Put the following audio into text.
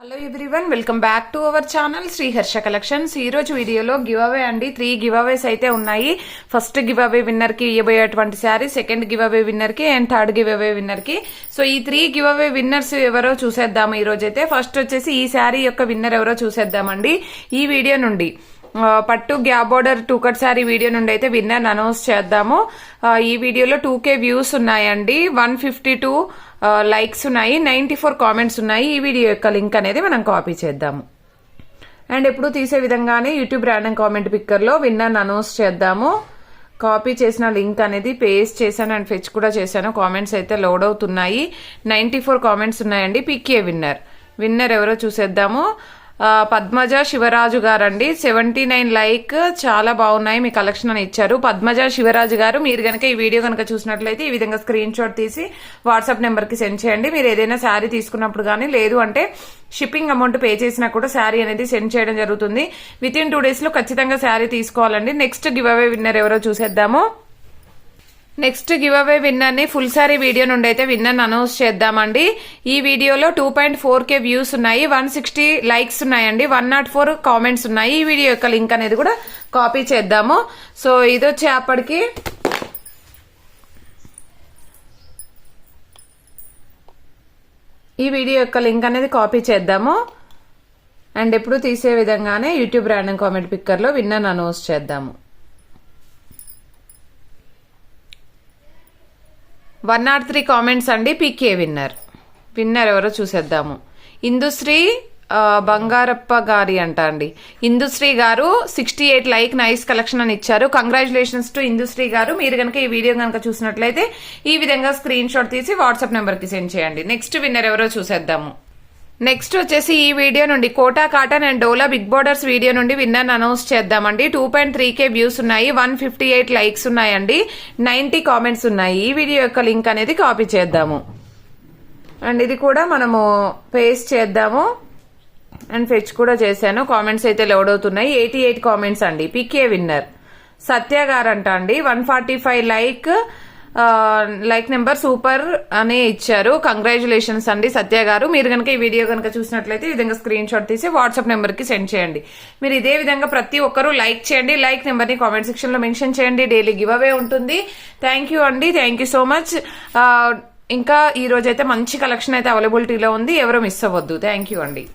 Hello everyone, welcome back to our channel Shri Harsha collections. ఈ రోజు వీడియోలో గివ్ అవే అండి. 3 గివ్ అవేస్ అయితే ఉన్నాయి. ఫస్ట్ గివ్ అవే విన్నర్ కి ఇవ్వబోయేటువంటి sari, second give away winner కి and third give away winner కి. సో ఈ 3 గివ్ అవే విన్నర్స్ ఎవరో చూసేద్దాము ఈ రోజు అయితే. ఫస్ట్ వచ్చేసి ఈ శారీ యొక్క విన్నర్ ఎవరో చూసేద్దామండి. ఈ వీడియో నుండి పట్టు gap border 2 cut sari video నుండి అయితే విన్నర్ అనౌన్స్ చేద్దాము. ఈ వీడియోలో 2K వ్యూస్ ఉన్నాయండి, 152 లైక్స్ ఉన్నాయి, 94 కామెంట్స్ ఉన్నాయి. ఈ వీడియో యొక్క లింక్ అనేది మనం కాపీ చేద్దాము. అండ్ ఎప్పుడు తీసే విధంగానే యూట్యూబ్ ర్యాండమ్ కామెంట్ పిక్కర్ లో విన్నర్ అనౌన్స్ చేద్దాము. కాపీ చేసిన లింక్ అనేది పేస్ట్ చేశాను అండ్ ఫెచ్ కూడా చేశాను. కామెంట్స్ అయితే లోడ్ అవుతున్నాయి. 94 కామెంట్స్ ఉన్నాయండి. పిక్కే విన్నర్ ఎవరో చూసేద్దాము. పద్మజ శివరాజు గారండి, 79 లైక్. చాలా బాగున్నాయి మీ కలెక్షన్ అని ఇచ్చారు. పద్మజ శివరాజు గారు, మీరు గనక ఈ వీడియో కనుక చూసినట్లయితే ఈ విధంగా స్క్రీన్ షాట్ తీసి వాట్సాప్ నెంబర్ కి సెండ్ చేయండి. మీరు ఏదైనా శారీ తీసుకున్నప్పుడు కానీ, లేదు అంటే షిప్పింగ్ అమౌంట్ పే చేసినా కూడా శారీ అనేది సెండ్ చేయడం జరుగుతుంది. విత్ ఇన్ 2 days లో ఖచ్చితంగా శారీ తీసుకోవాలండి. నెక్స్ట్ గివ్ అవే విన్నర్ ఎవరో చూసేద్దాము. నెక్స్ట్ గివ్ అవే విన్నర్ ని ఫుల్ సారీ వీడియో నుండి అయితే విన్నర్ అనౌన్స్ చేద్దామండి. ఈ వీడియోలో 2.4K వ్యూస్ ఉన్నాయి, 160 లైక్స్ ఉన్నాయండి, 104 కామెంట్స్ ఉన్నాయి. ఈ వీడియో యొక్క లింక్ అనేది కూడా కాపీ చేద్దాము. సో ఇది వచ్చేప్పటికి ఈ వీడియో యొక్క లింక్ అనేది కాపీ చేద్దాము. అండ్ ఎప్పుడు తీసే విధంగానే యూట్యూబ్ ర్యాండమ్ కామెంట్ పిక్కర్ లో విన్నర్ అనౌన్స్ చేద్దాము. 103 కామెంట్స్ అండి. పికే విన్నర్ ఎవరో చూసేద్దాము. ఇందుశ్రీ బంగారప్ప గారి అంట అండి. ఇందుశ్రీ గారు 68 లైక్, నైస్ కలెక్షన్ అని ఇచ్చారు. కంగ్రాచులేషన్స్ టు ఇందుశ్రీ గారు. మీరు కనుక ఈ వీడియో కనుక చూసినట్లయితే ఈ విధంగా స్క్రీన్ షాట్ తీసి వాట్సాప్ నెంబర్ కి సెండ్ చేయండి. నెక్స్ట్ విన్నర్ ఎవరో చూసేద్దాము. నెక్స్ట్ వచ్చేసి ఈ వీడియో నుండి Kota cotton and Dola big borders video నుండి విన్నర్ అనౌన్స్ చేద్దామండి. 2.3K వ్యూస్ ఉన్నాయి, 158 లైక్స్ ఉన్నాయండి, 90 కామెంట్స్ ఉన్నాయి. ఈ వీడియో యొక్క లింక్ అనేది కాపీ చేద్దాము. అండ్ ఇది కూడా మనము పేస్ట్ చేద్దాము. అండ్ ఫెచ్ కూడా చేశాను. కామెంట్స్ అయితే లోడ్ అవుతున్నాయి. 88 కామెంట్స్ అండి. పికే విన్నర్ సత్య గారంట అండి. 145 లైక్ నెంబర్ సూపర్ అని ఇచ్చారు. కంగ్రాచులేషన్స్ అండి సత్య గారు. మీరు కనుక ఈ వీడియో కనుక చూసినట్లయితే ఈ విధంగా స్క్రీన్ షాట్ తీసి వాట్సాప్ నెంబర్ కి సెండ్ చేయండి. మీరు ఇదే విధంగా ప్రతి ఒక్కరూ లైక్ చేయండి. లైక్ నెంబర్ ని కామెంట్ సెక్షన్ లో మెన్షన్ చేయండి. డైలీ గివ్ అవే ఉంటుంది. థ్యాంక్ యూ అండి. Thank you so much. ఇంకా ఈ రోజు అయితే మంచి కలెక్షన్ అయితే అవైలబిలిటీలో ఉంది. ఎవరు మిస్ అవ్వద్దు. థ్యాంక్ యూ అండి.